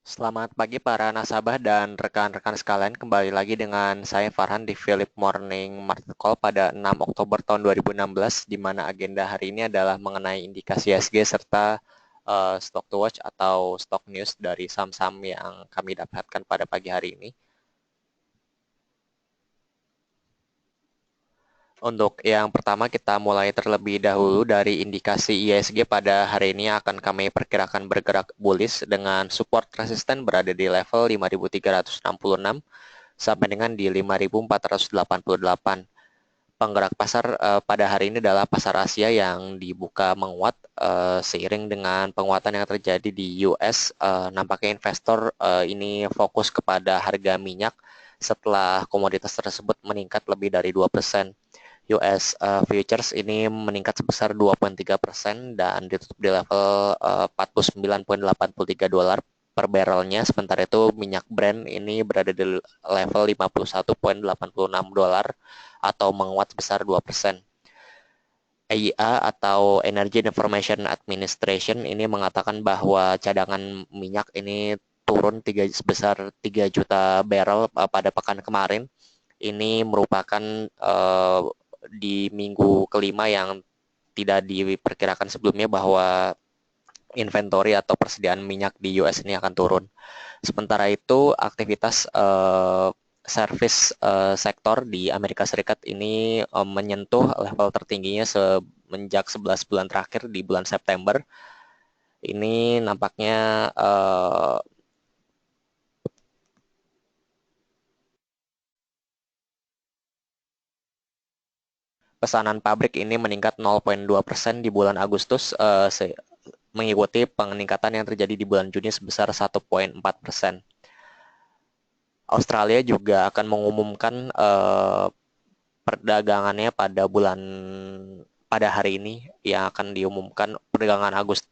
Selamat pagi para nasabah dan rekan-rekan sekalian. Kembali lagi dengan saya Farhan di Philip Morning Market Call pada 6 Oktober tahun 2016, di mana agenda hari ini adalah mengenai indikasi ISG serta stock to watch atau stock news dari saham-saham yang kami dapatkan pada pagi hari ini. Untuk yang pertama, kita mulai terlebih dahulu dari indikasi ISG pada hari ini akan kami perkirakan bergerak bullish dengan support resisten berada di level 5.366 sampai dengan di 5.488. Penggerak pasar pada hari ini adalah pasar Asia yang dibuka menguat seiring dengan penguatan yang terjadi di US. Nampaknya investor ini fokus kepada harga minyak setelah komoditas tersebut meningkat lebih dari 2%. US futures ini meningkat sebesar 2,3% dan ditutup di level 49,83 dolar per barrelnya. Sementara itu minyak Brent ini berada di level 51,86 dolar atau menguat sebesar 2%. EIA atau Energy Information Administration ini mengatakan bahwa cadangan minyak ini turun sebesar 3 juta barrel pada pekan kemarin. Ini merupakan di minggu kelima yang tidak diperkirakan sebelumnya bahwa inventory atau persediaan minyak di US ini akan turun. Sementara itu, aktivitas service sektor di Amerika Serikat ini menyentuh level tertingginya semenjak 11 bulan terakhir di bulan September. Ini nampaknya pesanan pabrik ini meningkat 0,2% di bulan Agustus, mengikuti peningkatan yang terjadi di bulan Juni sebesar 1,4%. Australia juga akan mengumumkan perdagangannya pada hari ini yang akan diumumkan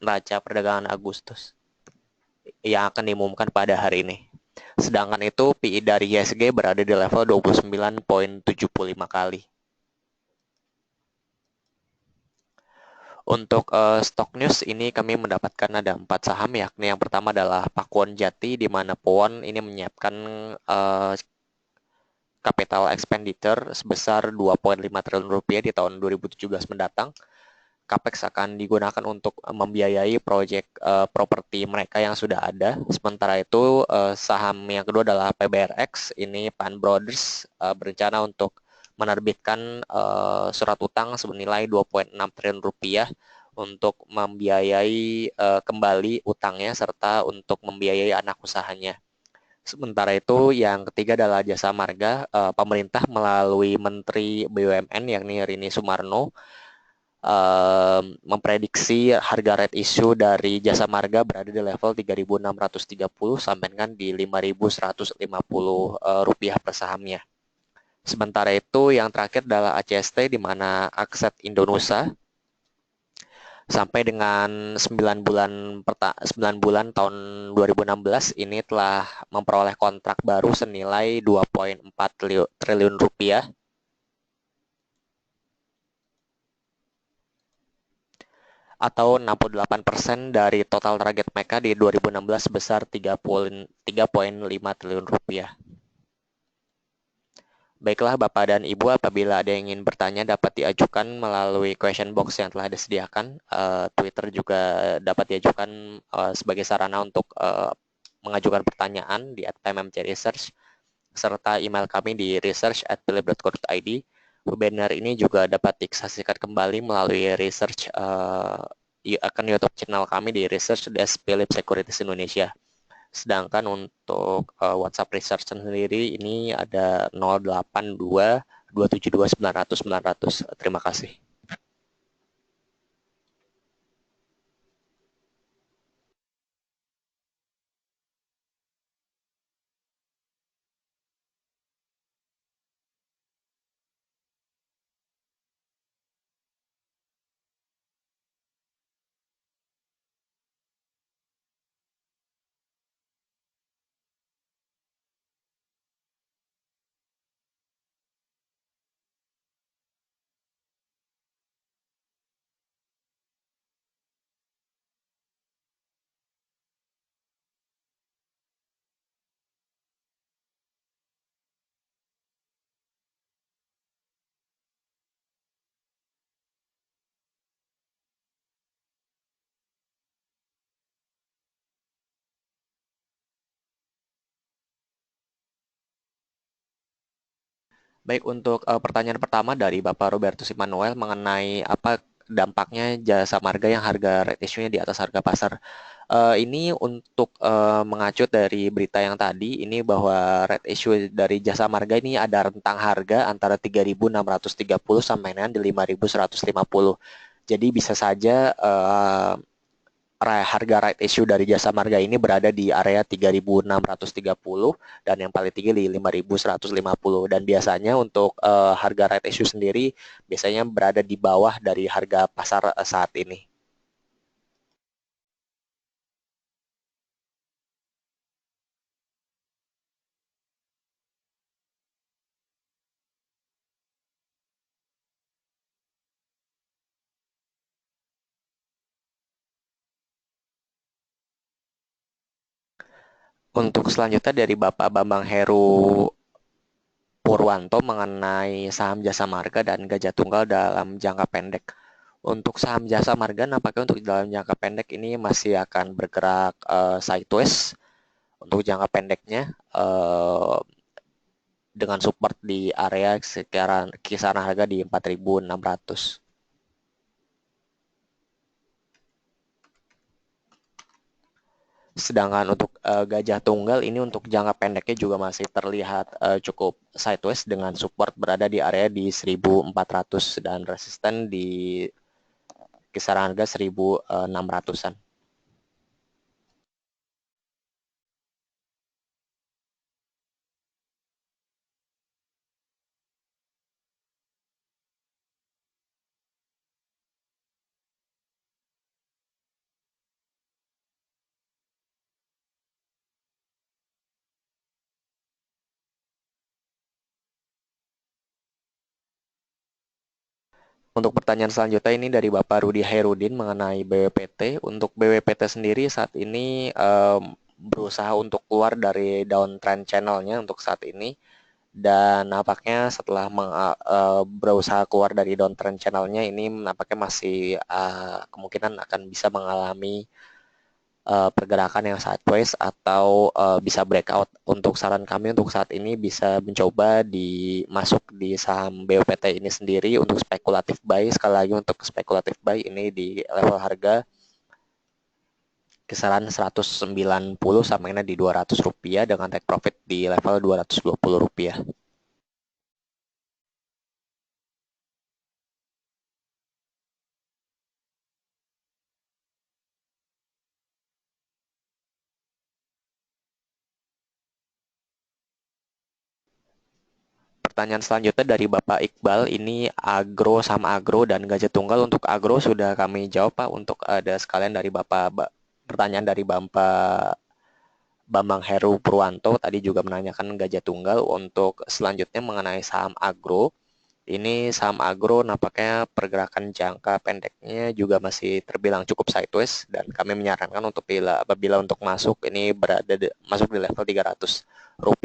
neraca perdagangan Agustus yang akan diumumkan pada hari ini. Sedangkan itu PI dari ISG berada di level 29,75 kali. Untuk stock news ini kami mendapatkan ada 4 saham, yakni yang pertama adalah Pakuwon Jati, di mana Pakuwon ini menyiapkan capital expenditure sebesar 2,5 triliun rupiah di tahun 2017 mendatang. Capex akan digunakan untuk membiayai proyek properti mereka yang sudah ada. Sementara itu saham yang kedua adalah PBRX. Ini Pan Brothers berencana untuk menerbitkan surat utang senilai 2,6 triliun rupiah untuk membiayai kembali utangnya serta untuk membiayai anak usahanya. Sementara itu, yang ketiga adalah Jasa Marga. Pemerintah melalui Menteri BUMN yakni Rini Sumarno memprediksi harga right issue dari Jasa Marga berada di level 3.630 sampai dengan di 5.150 rupiah per sahamnya. Sementara itu, yang terakhir adalah ACST, di mana Akset Indonesia sampai dengan 9 bulan tahun 2016 ini telah memperoleh kontrak baru senilai 2,4 triliun rupiah atau 68% dari total target mereka di 2016 sebesar 3,5 triliun rupiah. Baiklah Bapak dan Ibu, apabila ada yang ingin bertanya dapat diajukan melalui question box yang telah disediakan. Twitter juga dapat diajukan sebagai sarana untuk mengajukan pertanyaan di @PMMC_Research serta email kami di research@philip.co.id. Webinar ini juga dapat disaksikan kembali melalui research akun YouTube channel kami di Research Desk Philip Securities Indonesia. Sedangkan untuk WhatsApp Research sendiri ini ada 082 272 900 900. Terima kasih. Baik, untuk pertanyaan pertama dari Bapak Robertus Immanuel mengenai apa dampaknya jasa marga yang harga right issue-nya di atas harga pasar. Ini untuk mengacu dari berita yang tadi, ini bahwa right issue dari jasa marga ini ada rentang harga antara 3.630 sampai dengan di 5.150. Jadi bisa saja harga right issue dari jasa marga ini berada di area 3.630 dan yang paling tinggi di 5.150, dan biasanya untuk harga right issue sendiri biasanya berada di bawah dari harga pasar saat ini. Untuk selanjutnya dari Bapak Bambang Heru Purwanto mengenai saham jasa marga dan gajah tunggal dalam jangka pendek. Untuk saham jasa marga nampaknya untuk dalam jangka pendek ini masih akan bergerak sideways untuk jangka pendeknya, dengan support di area sekitar kisaran harga di 4.600. Sedangkan untuk gajah tunggal ini untuk jangka pendeknya juga masih terlihat cukup sideways dengan support berada di area di 1.400 dan resisten di kisaran harga 1.600-an. Untuk pertanyaan selanjutnya ini dari Bapak Rudi Hairudin mengenai BWPT. Untuk BWPT sendiri saat ini berusaha untuk keluar dari downtrend channelnya untuk saat ini, dan nampaknya setelah berusaha keluar dari downtrend channelnya ini nampaknya masih kemungkinan akan bisa mengalami pergerakan yang sideways atau bisa breakout. Untuk saran kami untuk saat ini bisa mencoba masuk di saham BOPT ini sendiri untuk spekulatif buy. Sekali lagi untuk spekulatif buy ini di level harga kisaran 190 sampai di Rp200 dengan take profit di level Rp220. Pertanyaan selanjutnya dari Bapak Iqbal, ini agro sama agro dan gajah tunggal. Untuk agro sudah kami jawab Pak, untuk ada sekalian dari pertanyaan dari Bapak Bambang Heru Purwanto tadi juga menanyakan gajah tunggal. Untuk selanjutnya mengenai saham agro, ini saham agro nampaknya pergerakan jangka pendeknya juga masih terbilang cukup sideways, dan kami menyarankan untuk apabila untuk masuk ini masuk di level Rp300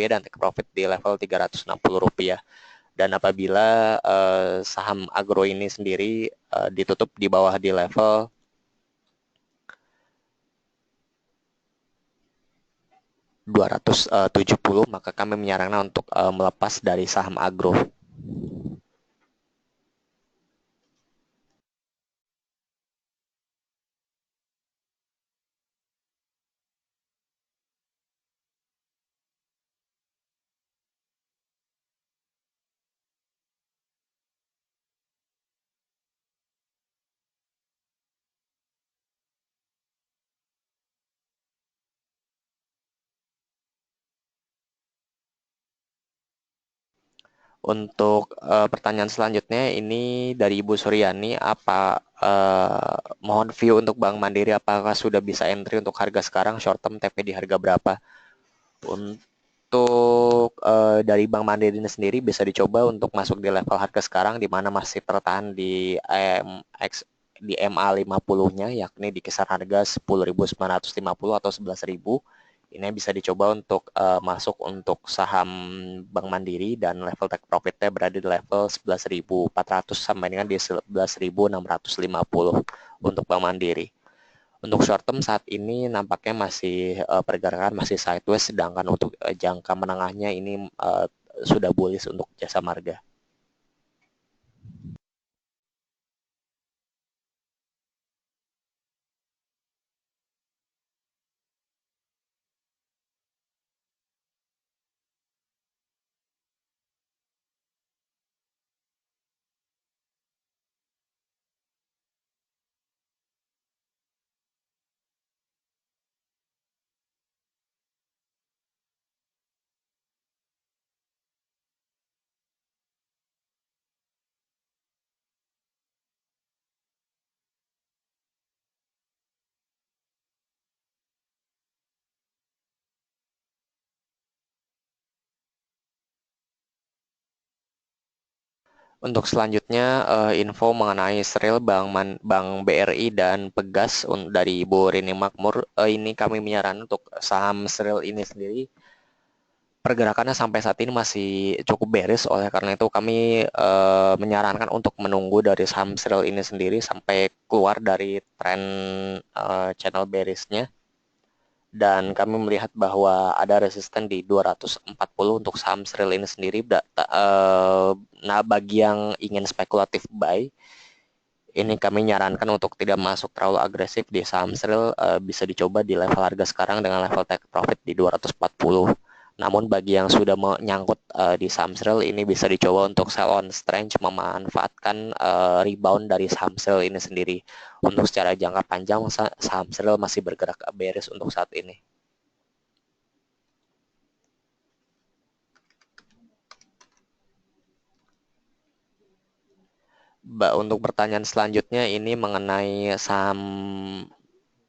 dan take profit di level Rp360. Dan apabila saham agro ini sendiri ditutup di bawah di level 270, maka kami menyarankan untuk melepas dari saham agro. Untuk pertanyaan selanjutnya ini dari Ibu Suryani, mohon view untuk Bank Mandiri, apakah sudah bisa entry untuk harga sekarang, short term TP di harga berapa? Untuk dari Bank Mandiri ini sendiri bisa dicoba untuk masuk di level harga sekarang di mana masih tertahan di MA 50-nya, yakni di kisaran harga 10.950 atau 11.000. Ini bisa dicoba untuk masuk untuk saham Bank Mandiri, dan level take profitnya berada di level 11.400 sampai dengan di 11.650 untuk Bank Mandiri. Untuk short term saat ini nampaknya masih pergerakan masih sideways, sedangkan untuk jangka menengahnya ini sudah bullish untuk Jasa Marga. Untuk selanjutnya, info mengenai Sril Bank BRI dan Pegas dari Bu Rini Makmur. Ini kami menyarankan untuk saham Sril ini sendiri, pergerakannya sampai saat ini masih cukup bearish. Oleh karena itu kami menyarankan untuk menunggu dari saham Sril ini sendiri sampai keluar dari tren channel bearishnya. Dan kami melihat bahwa ada resisten di 240 untuk saham Sril ini sendiri. Nah, bagi yang ingin spekulatif buy, ini kami nyarankan untuk tidak masuk terlalu agresif di saham Sril, bisa dicoba di level harga sekarang dengan level take profit di 240. Namun bagi yang sudah menyangkut di saham Sril, ini bisa dicoba untuk sell on strength, memanfaatkan rebound dari saham Sril ini sendiri. Untuk secara jangka panjang, saham Sril masih bergerak bearish untuk saat ini. Untuk pertanyaan selanjutnya ini mengenai saham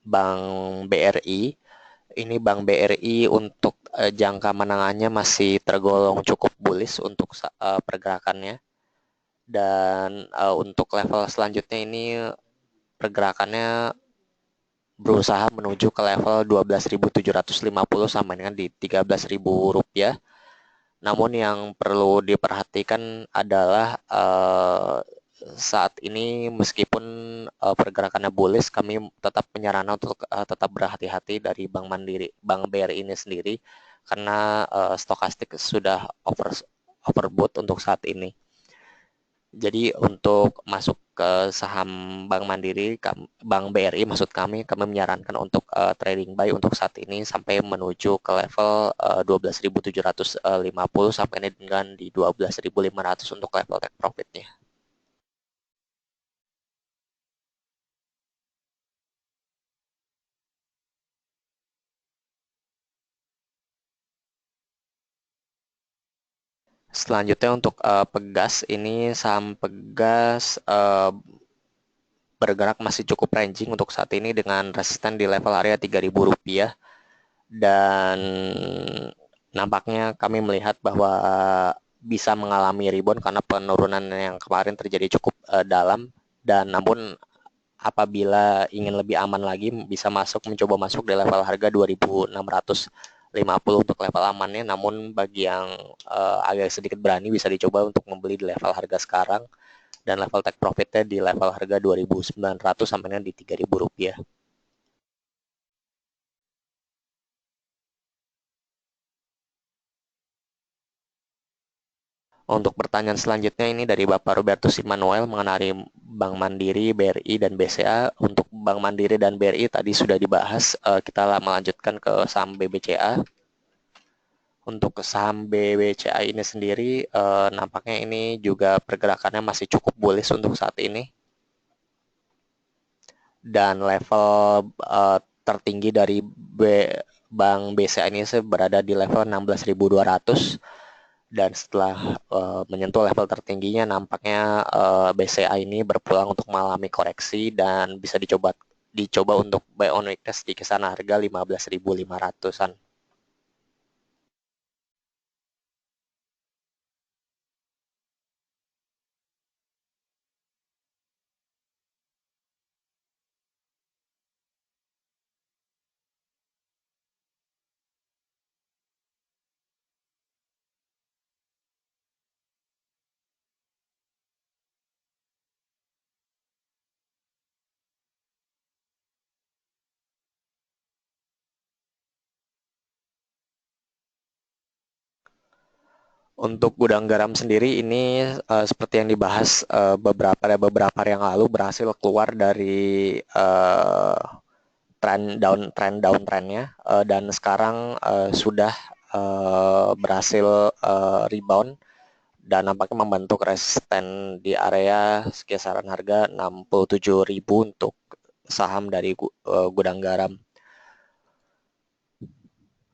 Bank BRI. Ini Bank BRI untuk jangka menengahnya masih tergolong cukup bullish untuk pergerakannya. Dan untuk level selanjutnya ini pergerakannya berusaha menuju ke level 12.750 sampai dengan di 13.000 rupiah. Namun yang perlu diperhatikan adalah saat ini meskipun pergerakannya bullish, kami tetap menyarankan untuk tetap berhati-hati dari Bank Mandiri, Bank BRI ini sendiri, karena stokastik sudah overbought untuk saat ini. Jadi untuk masuk ke saham Bank Mandiri, Bank BRI maksud kami menyarankan untuk trading buy untuk saat ini sampai menuju ke level 12.750 sampai dengan di 12.500 untuk level take profitnya. Selanjutnya untuk Pegas, ini saham Pegas bergerak masih cukup ranging untuk saat ini dengan resisten di level area Rp3.000, dan nampaknya kami melihat bahwa bisa mengalami rebound karena penurunan yang kemarin terjadi cukup dalam, dan namun apabila ingin lebih aman lagi bisa mencoba masuk di level harga 2.650 untuk level amannya. Namun bagi yang agak sedikit berani bisa dicoba untuk membeli di level harga sekarang, dan level take profitnya di level harga 2.900 sampai dengan di Rp3.000. Untuk pertanyaan selanjutnya ini dari Bapak Robertus Immanuel mengenai Bank Mandiri, BRI, dan BCA. Untuk Bank Mandiri dan BRI tadi sudah dibahas, kita melanjutkan ke saham BBCA. Untuk saham BBCA ini sendiri, nampaknya ini juga pergerakannya masih cukup bullish untuk saat ini. Dan level tertinggi dari Bank BCA ini berada di level 16.200. Dan setelah menyentuh level tertingginya, nampaknya BCA ini berpulang untuk mengalami koreksi dan bisa dicoba untuk buy on weakness di kisaran harga 15.500-an. Untuk gudang garam sendiri ini seperti yang dibahas beberapa hari yang lalu berhasil keluar dari trend down trendnya dan sekarang sudah berhasil rebound dan nampaknya membentuk resisten di area kisaran harga 67.000 untuk saham dari gudang garam.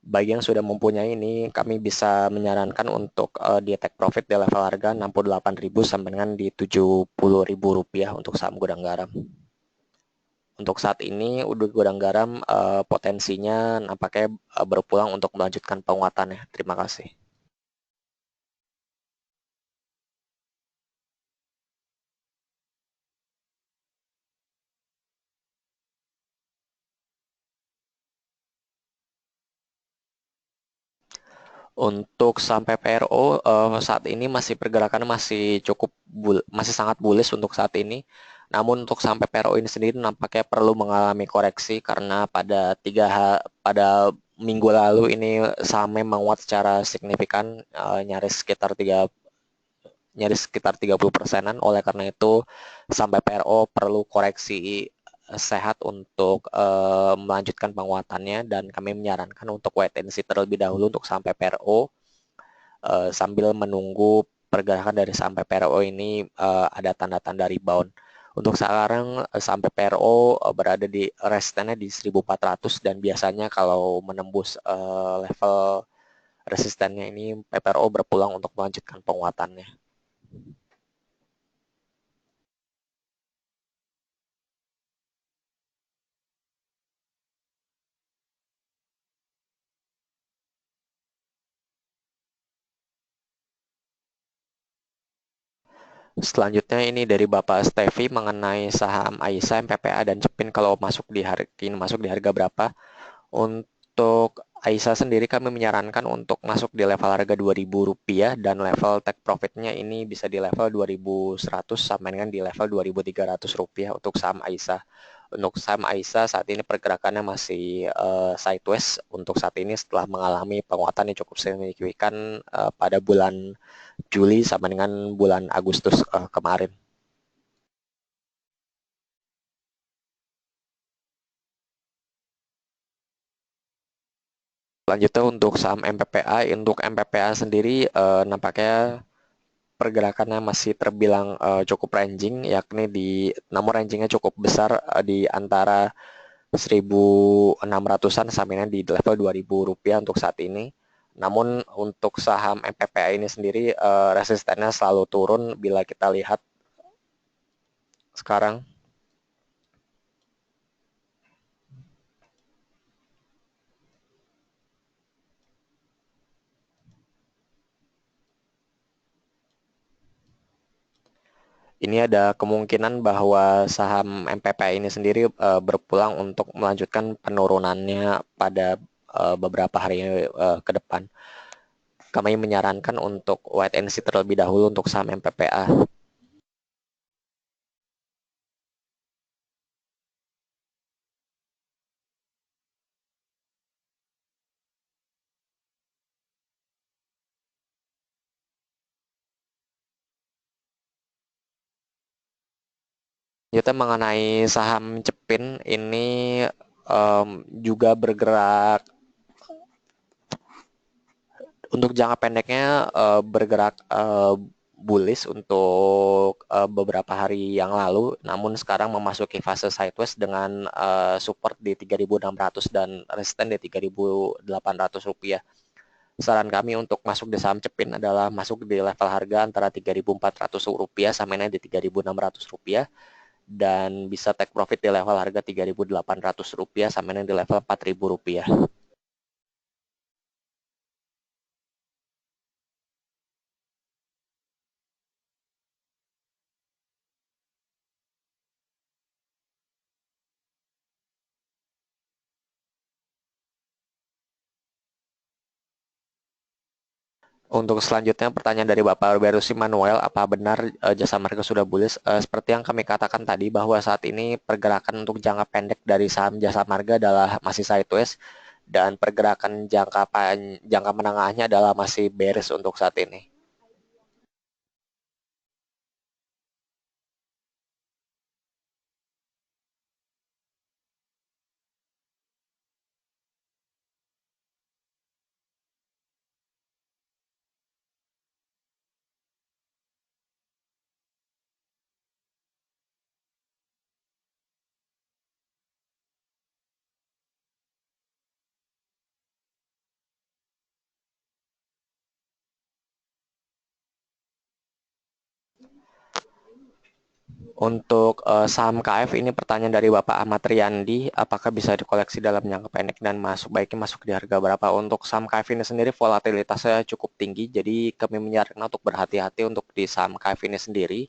Bagi yang sudah mempunyai ini, kami bisa menyarankan untuk di take profit di level harga 68.000 sampai dengan di 70.000 rupiah untuk saham gudang garam. Untuk saat ini, gudang garam potensinya nampaknya berpulang untuk melanjutkan penguatannya. Terima kasih. Untuk sampai PRO saat ini masih pergerakannya masih sangat bullish untuk saat ini. Namun untuk sampai PRO ini sendiri nampaknya perlu mengalami koreksi karena pada minggu lalu ini sahamnya menguat secara signifikan nyaris sekitar 30%-an. Oleh karena itu sampai PRO perlu koreksi sehat untuk melanjutkan penguatannya dan kami menyarankan untuk wait and see terlebih dahulu untuk sampai PRO sambil menunggu pergerakan dari sampai PRO ini ada tanda-tanda rebound. Untuk sekarang sampai PRO berada di resistennya di 1400 dan biasanya kalau menembus level resistennya ini PRO berpulang untuk melanjutkan penguatannya. Selanjutnya ini dari Bapak Stevi mengenai saham Aisyah, MPPA, dan Cepin kalau masuk di harga berapa. Untuk Aisyah sendiri kami menyarankan untuk masuk di level harga Rp2.000 dan level take profitnya ini bisa di level 2.100 sampai dengan di level Rp2.300 untuk saham Aisyah. Untuk saham Aisyah saat ini pergerakannya masih sideways untuk saat ini setelah mengalami penguatan yang cukup signifikan pada bulan Juli sama dengan bulan Agustus kemarin. Selanjutnya untuk saham MPPA, untuk MPPA sendiri nampaknya pergerakannya masih terbilang cukup ranging, namun rangingnya cukup besar di antara 1.600-an sampai di level Rp2.000 untuk saat ini. Namun untuk saham MPPA ini sendiri resistennya selalu turun bila kita lihat sekarang. Ini ada kemungkinan bahwa saham MPPA ini sendiri berpulang untuk melanjutkan penurunannya pada beberapa hari ke depan. Kami menyarankan untuk wait and see terlebih dahulu untuk saham MPPA. Kita mengenai saham Cepin ini juga bergerak untuk jangka pendeknya bergerak bullish untuk beberapa hari yang lalu, namun sekarang memasuki fase sideways dengan support di 3.600 dan resisten di 3.800 rupiah. Saran kami untuk masuk di saham Cepin adalah masuk di level harga antara 3.400 rupiah sampai di 3.600 rupiah dan bisa take profit di level harga 3.800 rupiah sampai di level 4.000 rupiah. Untuk selanjutnya pertanyaan dari Bapak Berusi Manuel, apa benar jasa marga sudah bullish? Seperti yang kami katakan tadi bahwa saat ini pergerakan untuk jangka pendek dari saham jasa marga adalah masih sideways dan pergerakan jangka menengahnya adalah masih bearish untuk saat ini. Untuk saham KF ini pertanyaan dari Bapak Ahmad Riyandi, apakah bisa dikoleksi dalam jangka pendek dan baiknya masuk di harga berapa? Untuk saham KF ini sendiri volatilitasnya cukup tinggi, jadi kami menyarankan untuk berhati-hati untuk di saham KF ini sendiri.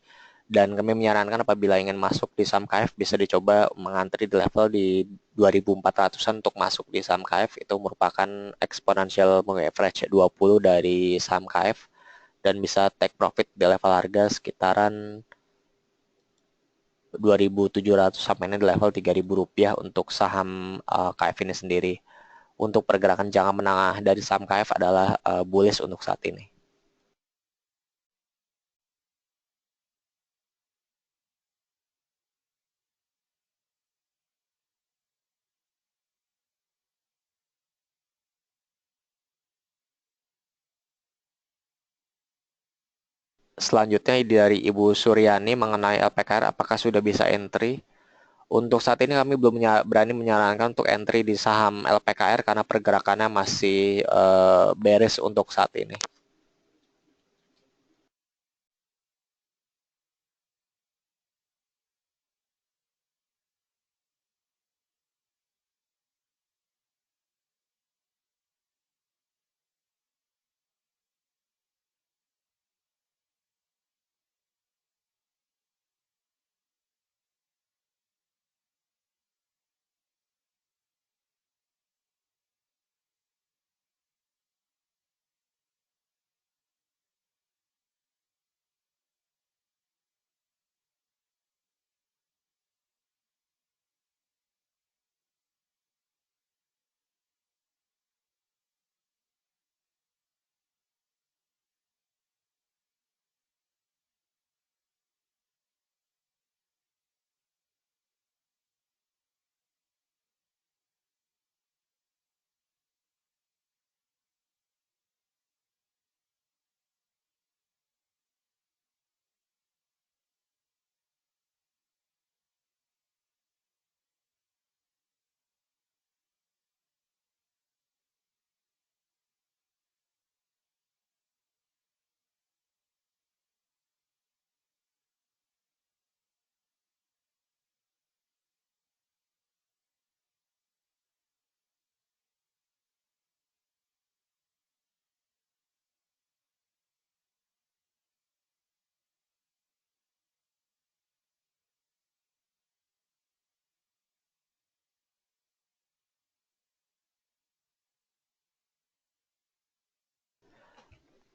Dan kami menyarankan apabila ingin masuk di saham KF bisa dicoba mengantri di level di 2400-an untuk masuk di saham KF. Itu merupakan exponential moving average 20 dari saham KF dan bisa take profit di level harga sekitaran 2.700 sampai di level 3.000 rupiah untuk saham KF ini sendiri. Untuk pergerakan jangka menengah dari saham KF adalah bullish untuk saat ini. Selanjutnya dari Ibu Suryani mengenai LPKR, apakah sudah bisa entry? Untuk saat ini kami belum berani menyarankan untuk entry di saham LPKR karena pergerakannya masih bearish untuk saat ini.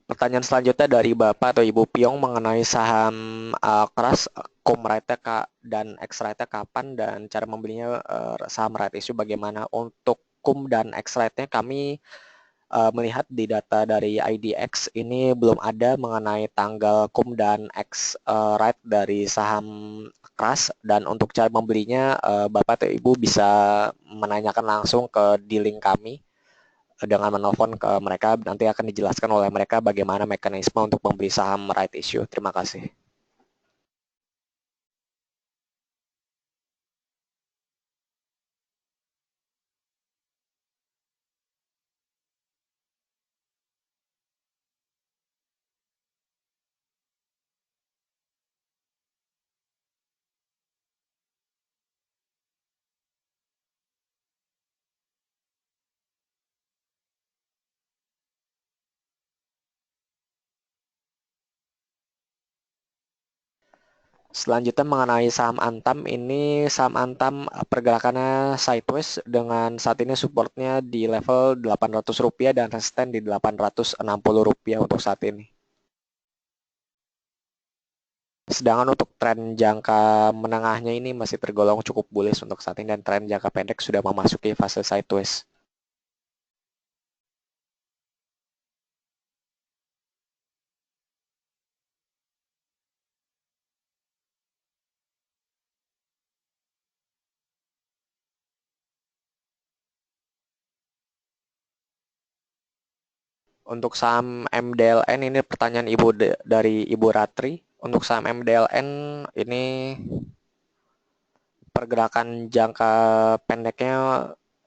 Pertanyaan selanjutnya dari Bapak atau Ibu Piong mengenai saham keras, cum rate dan X rate kapan dan cara membelinya, saham right issue bagaimana. Untuk cum dan X rate-nya kami melihat di data dari IDX ini belum ada mengenai tanggal cum dan X rate dari saham keras, dan untuk cara membelinya Bapak atau Ibu bisa menanyakan langsung ke dealing kami dengan menelpon ke mereka, nanti akan dijelaskan oleh mereka bagaimana mekanisme untuk membeli saham right issue. Terima kasih. Selanjutnya mengenai saham Antam, ini saham Antam pergerakannya sideways dengan saat ini supportnya di level Rp800 dan resisten di Rp860 untuk saat ini. Sedangkan untuk tren jangka menengahnya ini masih tergolong cukup bullish untuk saat ini, dan tren jangka pendek sudah memasuki fase sideways. Untuk saham MDLN ini pertanyaan dari Ibu Ratri. Untuk saham MDLN ini pergerakan jangka pendeknya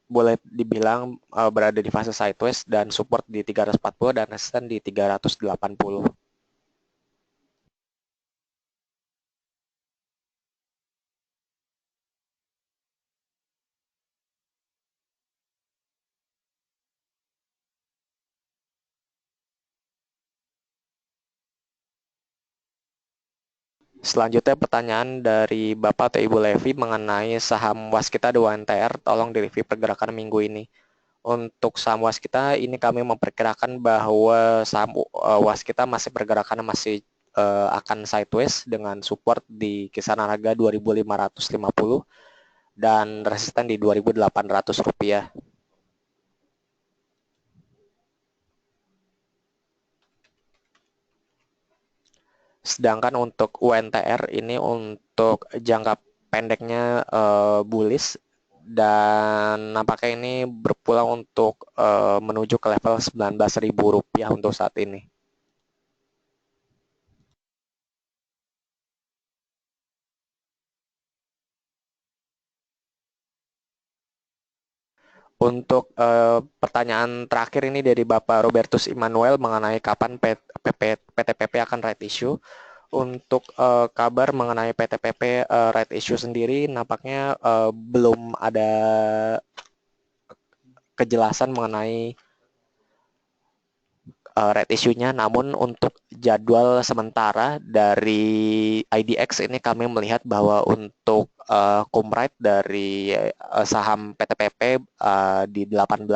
boleh dibilang berada di fase sideways dan support di 340 dan resisten di 380. Selanjutnya pertanyaan dari Bapak atau Ibu Levi mengenai saham Waskita 2NTR, tolong direview pergerakan minggu ini. Untuk saham Waskita ini kami memperkirakan bahwa saham Waskita masih pergerakannya masih akan sideways dengan support di kisaran harga 2.550 dan resisten di 2.800 rupiah. Sedangkan untuk UNTR ini untuk jangka pendeknya bullish dan nampaknya ini berpulang untuk menuju ke level 19.000 rupiah untuk saat ini. Untuk pertanyaan terakhir ini dari Bapak Robertus Immanuel mengenai kapan PTPP akan right issue. Untuk kabar mengenai PTPP right issue sendiri, nampaknya belum ada kejelasan mengenai right issue-nya. Namun untuk jadwal sementara dari IDX ini kami melihat bahwa untuk cum rate dari saham PTPP di 18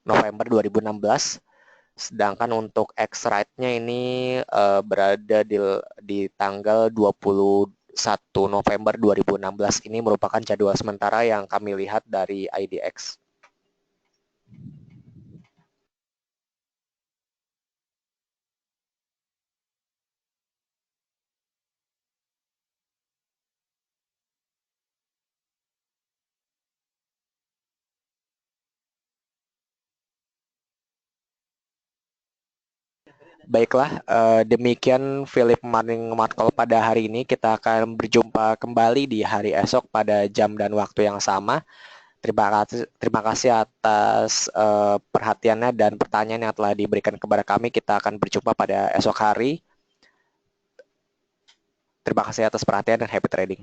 November 2016, sedangkan untuk X rate-nya ini berada di tanggal 21 November 2016. Ini merupakan jadwal sementara yang kami lihat dari IDX. Baiklah, demikian Philip Morning Markle pada hari ini. Kita akan berjumpa kembali di hari esok pada jam dan waktu yang sama. Terima kasih atas perhatiannya dan pertanyaan yang telah diberikan kepada kami. Kita akan berjumpa pada esok hari. Terima kasih atas perhatian dan happy trading.